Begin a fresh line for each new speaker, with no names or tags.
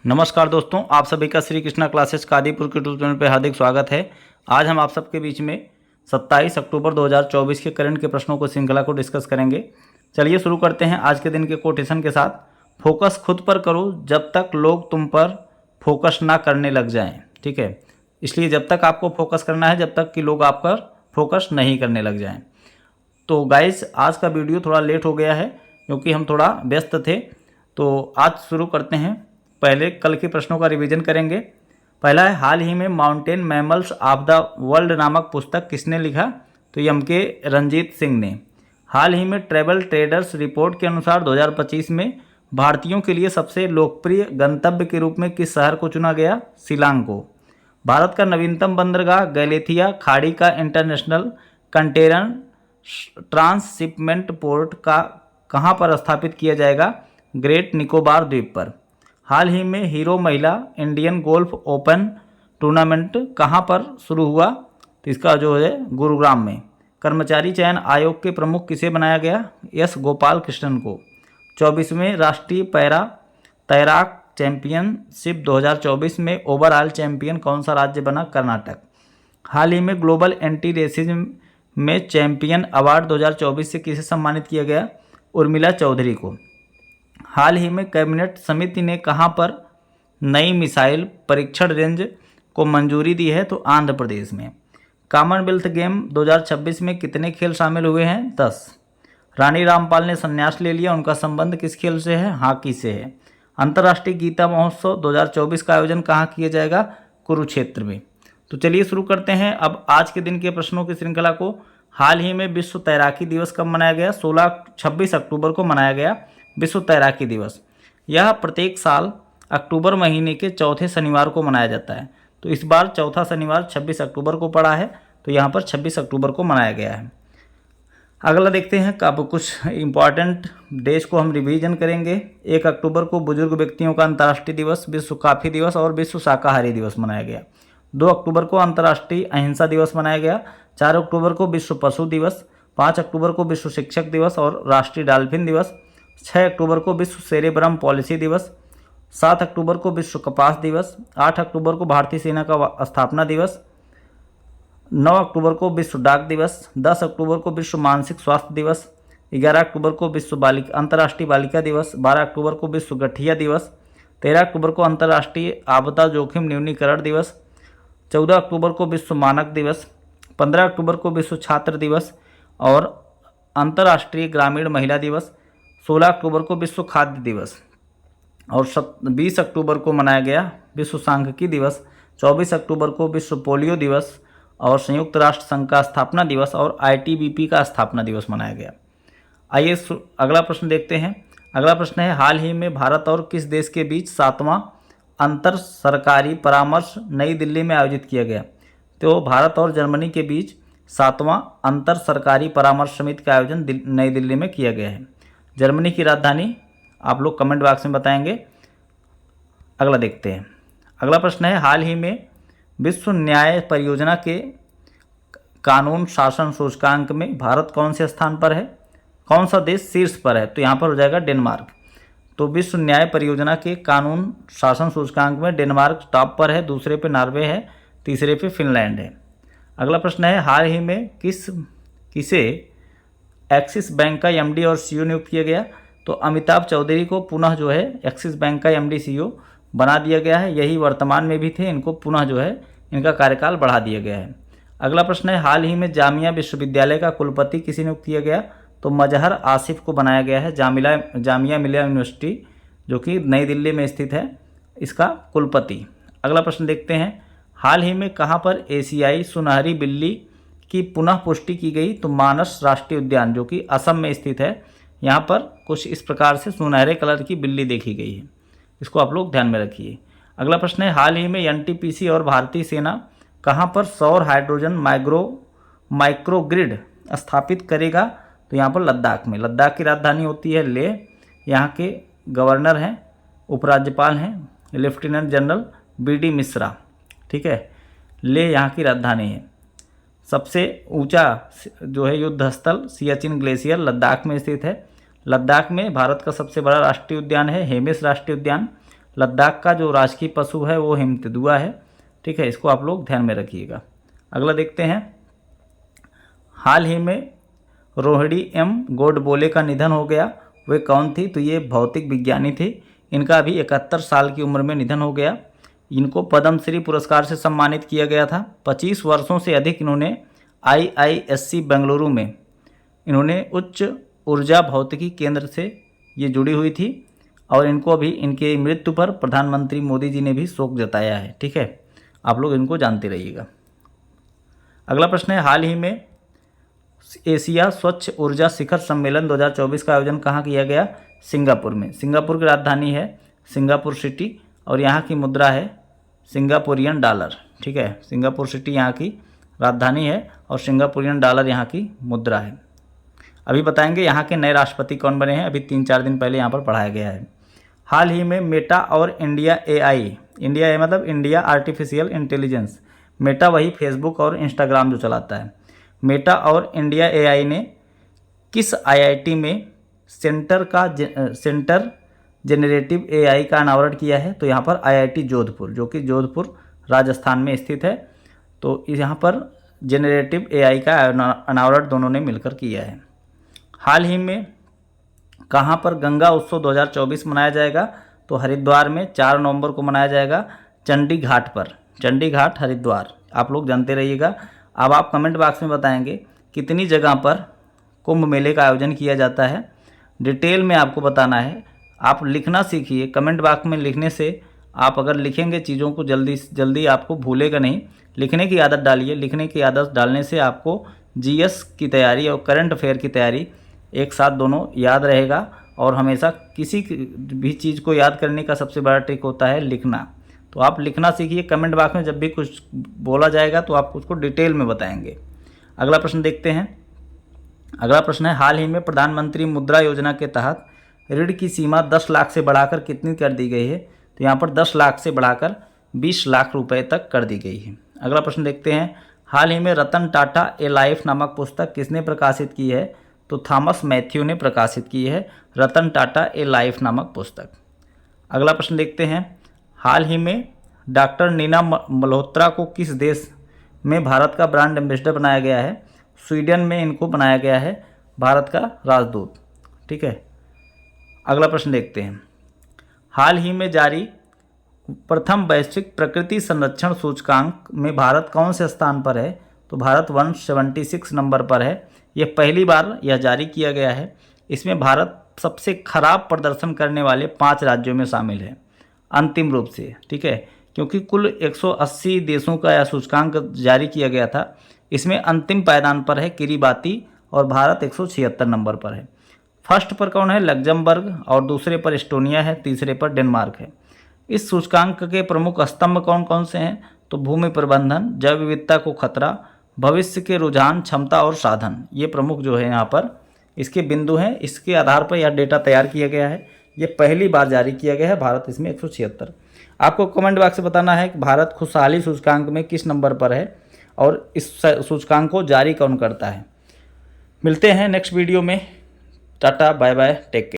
नमस्कार दोस्तों, आप सभी का श्री कृष्णा क्लासेस कादीपुर के यूट्यूब चैनल पर हार्दिक स्वागत है। आज हम आप सबके बीच में 27 अक्टूबर 2024 के करंट के प्रश्नों को श्रृंखला को डिस्कस करेंगे। चलिए शुरू करते हैं आज के दिन के कोटेशन के साथ। फोकस खुद पर करो जब तक लोग तुम पर फोकस ना करने लग जाएं। ठीक है, इसलिए जब तक आपको फोकस करना है जब तक कि लोग आप पर फोकस नहीं करने लग जाएं। तो गाइस, आज का वीडियो थोड़ा लेट हो गया है क्योंकि हम थोड़ा व्यस्त थे। तो आज शुरू करते हैं। पहले कल के प्रश्नों का रिवीजन करेंगे। पहला है, हाल ही में mountain mammals of the world नामक पुस्तक किसने लिखा? तो ये हमके रंजीत सिंह ने। हाल ही में ट्रैवल ट्रेडर्स रिपोर्ट के अनुसार 2025 में भारतीयों के लिए सबसे लोकप्रिय गंतव्य के रूप में किस शहर को चुना गया? शिलांग को। भारत का नवीनतम बंदरगाह गैलेथिया खाड़ी का इंटरनेशनल कंटेनर ट्रांसशिपमेंट पोर्ट का कहाँ पर स्थापित किया जाएगा? ग्रेट निकोबार द्वीप पर। हाल ही में हीरो महिला इंडियन गोल्फ ओपन टूर्नामेंट कहाँ पर शुरू हुआ? तो इसका जो है गुरुग्राम में। कर्मचारी चयन आयोग के प्रमुख किसे बनाया गया? एस गोपाल कृष्णन को। 24वें राष्ट्रीय पैरा तैराक चैंपियनशिप 2024 में ओवरऑल चैंपियन कौन सा राज्य बना? कर्नाटक। हाल ही में ग्लोबल एंटी रेसिज्म में चैंपियन अवार्ड 2024 से किसे सम्मानित किया गया? उर्मिला चौधरी को। हाल ही में कैबिनेट समिति ने कहां पर नई मिसाइल परीक्षण रेंज को मंजूरी दी है? तो आंध्र प्रदेश में। कॉमनवेल्थ गेम 2026 में कितने खेल शामिल हुए हैं? 10। रानी रामपाल ने संन्यास ले लिया, उनका संबंध किस खेल से है? हॉकी से है। अंतर्राष्ट्रीय गीता महोत्सव 2024 का आयोजन कहाँ किया जाएगा? कुरुक्षेत्र में। तो चलिए शुरू करते हैं अब आज के दिन के प्रश्नों की श्रृंखला को। हाल ही में विश्व तैराकी दिवस कब मनाया गया? 26 अक्टूबर को मनाया गया विश्व तैराकी दिवस। यह प्रत्येक साल अक्टूबर महीने के चौथे शनिवार को मनाया जाता है। तो इस बार चौथा शनिवार 26 अक्टूबर को पड़ा है, तो यहाँ पर 26 अक्टूबर को मनाया गया है। अगला देखते हैं, कब कुछ इम्पॉर्टेंट डेज को हम रिवीजन करेंगे। 1 अक्टूबर को बुजुर्ग व्यक्तियों का अंतर्राष्ट्रीय दिवस, विश्व कॉफ़ी दिवस और विश्व शाकाहारी दिवस मनाया गया। 2 अक्टूबर को अंतर्राष्ट्रीय अहिंसा दिवस मनाया गया। 4 अक्टूबर को विश्व पशु दिवस। 5 अक्टूबर को विश्व शिक्षक दिवस और राष्ट्रीय डॉल्फिन दिवस। 6 अक्टूबर को विश्व सेरेब्रम पॉलिसी दिवस। 7 अक्टूबर को विश्व कपास दिवस। 8 अक्टूबर को भारतीय सेना का स्थापना दिवस। 9 अक्टूबर को विश्व डाक दिवस। 10 अक्टूबर को विश्व मानसिक स्वास्थ्य दिवस। 11 अक्टूबर को विश्व अंतर्राष्ट्रीय बालिका दिवस। 12 अक्टूबर को विश्व गठिया दिवस। 13 अक्टूबर को अंतर्राष्ट्रीय आपदा जोखिम न्यूनीकरण दिवस। 14 अक्टूबर को विश्व मानक दिवस। 15 अक्टूबर को विश्व छात्र दिवस और अंतर्राष्ट्रीय ग्रामीण महिला दिवस। 16 अक्टूबर को विश्व खाद्य दिवस और 20 अक्टूबर को मनाया गया विश्व सांख्यिकी दिवस। 24 अक्टूबर को विश्व पोलियो दिवस और संयुक्त राष्ट्र संघ का स्थापना दिवस और ITBP का स्थापना दिवस मनाया गया। आइए अगला प्रश्न देखते हैं। अगला प्रश्न है, हाल ही में भारत और किस देश के बीच 7वां अंतर सरकारी परामर्श नई दिल्ली में आयोजित किया गया? तो भारत और जर्मनी के बीच 7वां अंतर सरकारी परामर्श समिति का आयोजन नई दिल्ली में किया गया है। जर्मनी की राजधानी आप लोग कमेंट बॉक्स में बताएंगे। अगला देखते हैं। अगला प्रश्न है, हाल ही में विश्व न्याय परियोजना के कानून शासन सूचकांक में भारत कौन से स्थान पर है? कौन सा देश शीर्ष पर है? तो यहाँ पर हो जाएगा डेनमार्क। तो विश्व न्याय परियोजना के कानून शासन सूचकांक में डेनमार्क टॉप पर है, दूसरे पे नॉर्वे है, तीसरे पे फिनलैंड है। अगला प्रश्न है, हाल ही में किसे एक्सिस बैंक का MD और CEO नियुक्त किया गया? तो अमिताभ चौधरी को पुनः जो है एक्सिस बैंक का MD CEO बना दिया गया है। यही वर्तमान में भी थे, इनको पुनः जो है इनका कार्यकाल बढ़ा दिया गया है। अगला प्रश्न है, हाल ही में जामिया विश्वविद्यालय का कुलपति किसे नियुक्त किया गया? तो मजहर आसिफ को बनाया गया है जामिया मिलिया यूनिवर्सिटी जो कि नई दिल्ली में स्थित है, इसका कुलपति। अगला प्रश्न देखते हैं, हाल ही में कहाँ पर एशियाई सुनहरी बिल्ली की पुनः पुष्टि की गई? तो मानस राष्ट्रीय उद्यान जो कि असम में स्थित है, यहाँ पर कुछ इस प्रकार से सुनहरे कलर की बिल्ली देखी गई है, इसको आप लोग ध्यान में रखिए। अगला प्रश्न है, हाल ही में NTPC और भारतीय सेना कहाँ पर सौर हाइड्रोजन माइक्रोग्रिड स्थापित करेगा? तो यहाँ पर लद्दाख में। लद्दाख की राजधानी होती है लेह। यहाँ के गवर्नर हैं, उपराज्यपाल हैं लेफ्टिनेंट जनरल BD मिश्रा। ठीक है, लेह यहाँ की राजधानी है। सबसे ऊंचा जो है युद्ध स्थल सियाचिन ग्लेशियर लद्दाख में स्थित है। लद्दाख में भारत का सबसे बड़ा राष्ट्रीय उद्यान है हेमिस राष्ट्रीय उद्यान। लद्दाख का जो राजकीय पशु है वो हिमतेंदुआ है। ठीक है, इसको आप लोग ध्यान में रखिएगा। अगला देखते हैं, हाल ही में रोहिणी एम गोडबोले का निधन हो गया। वे कौन थी? तो ये भौतिक विज्ञानी थे। इनका अभी 71 साल की उम्र में निधन हो गया। इनको पद्मश्री पुरस्कार से सम्मानित किया गया था। 25 वर्षों से अधिक इन्होंने IISc बेंगलुरु में इन्होंने उच्च ऊर्जा भौतिकी केंद्र से ये जुड़ी हुई थी और इनको अभी इनके मृत्यु पर प्रधानमंत्री मोदी जी ने भी शोक जताया है। ठीक है, आप लोग इनको जानते रहिएगा। अगला प्रश्न है, हाल ही में एशिया स्वच्छ ऊर्जा शिखर सम्मेलन 2024 का आयोजन कहाँ किया गया? सिंगापुर में। सिंगापुर की राजधानी है सिंगापुर सिटी और यहाँ की मुद्रा है सिंगापुरियन डॉलर। ठीक है, सिंगापुर सिटी यहाँ की राजधानी है और सिंगापुरियन डॉलर यहाँ की मुद्रा है। अभी बताएंगे यहाँ के नए राष्ट्रपति कौन बने हैं, अभी 3-4 दिन पहले यहाँ पर पढ़ाया गया है। हाल ही में मेटा और इंडिया AI, इंडिया ए मतलब इंडिया आर्टिफिशियल इंटेलिजेंस, मेटा वही फेसबुक और इंस्टाग्राम जो चलाता है, मेटा और इंडिया AI ने किस IIT में सेंटर जेनरेटिव AI का अनावरण किया है? तो यहाँ पर IIT जोधपुर, जो कि जोधपुर राजस्थान में स्थित है। तो यहाँ पर जेनरेटिव AI का अनावरण दोनों ने मिलकर किया है। हाल ही में कहाँ पर गंगा उत्सव 2024 मनाया जाएगा? तो हरिद्वार में 4 नवंबर को मनाया जाएगा, चंडी घाट पर, चंडी घाट हरिद्वार। आप लोग जानते रहिएगा। अब आप कमेंट बॉक्स में बताएंगे कितनी जगह पर कुंभ मेले का आयोजन किया जाता है, डिटेल में आपको बताना है। आप लिखना सीखिए, कमेंट बॉक्स में लिखने से आप अगर लिखेंगे चीज़ों को जल्दी आपको भूलेगा नहीं। लिखने की आदत डालिए, लिखने की आदत डालने से आपको GS की तैयारी और करंट अफेयर की तैयारी एक साथ दोनों याद रहेगा। और हमेशा किसी भी चीज़ को याद करने का सबसे बड़ा ट्रिक होता है लिखना। तो आप लिखना सीखिए, कमेंट बॉक्स में जब भी कुछ बोला जाएगा तो आप उसको डिटेल में बताएंगे। अगला प्रश्न देखते हैं। अगला प्रश्न है, हाल ही में प्रधानमंत्री मुद्रा योजना के तहत ऋण की सीमा 10 लाख से बढ़ाकर कितनी कर दी गई है? तो यहाँ पर 10 लाख से बढ़ाकर 20 लाख रुपए तक कर दी गई है। अगला प्रश्न देखते हैं, हाल ही में रतन टाटा ए लाइफ नामक पुस्तक किसने प्रकाशित की है? तो थॉमस मैथ्यू ने प्रकाशित की है रतन टाटा ए लाइफ नामक पुस्तक। अगला प्रश्न देखते हैं, हाल ही में डॉक्टर नीना मल्होत्रा को किस देश में भारत का ब्रांड एम्बेसडर बनाया गया है? स्वीडन में इनको बनाया गया है भारत का राजदूत। ठीक है, अगला प्रश्न देखते हैं, हाल ही में जारी प्रथम वैश्विक प्रकृति संरक्षण सूचकांक में भारत कौन से स्थान पर है? तो भारत 176 नंबर पर है। यह पहली बार यह जारी किया गया है। इसमें भारत सबसे खराब प्रदर्शन करने वाले 5 राज्यों में शामिल है अंतिम रूप से। ठीक है, क्योंकि कुल 180 देशों का यह सूचकांक जारी किया गया था। इसमें अंतिम पायदान पर है किरीबाती और भारत 176 नंबर पर है। फर्स्ट पर कौन है? लग्जमबर्ग और दूसरे पर एस्टोनिया है, तीसरे पर डेनमार्क है। इस सूचकांक के प्रमुख स्तंभ कौन कौन से हैं? तो भूमि प्रबंधन, जैव विविधता को खतरा, भविष्य के रुझान, क्षमता और साधन, ये प्रमुख जो है यहाँ पर इसके बिंदु हैं। इसके आधार पर यह डेटा तैयार किया गया है। ये पहली बार जारी किया गया है, भारत इसमें 176। आपको कमेंट बॉक्स से बताना है कि भारत खुशहाली सूचकांक में किस नंबर पर है और इस सूचकांक को जारी कौन करता है। मिलते हैं नेक्स्ट वीडियो में। Tata, bye bye, take care.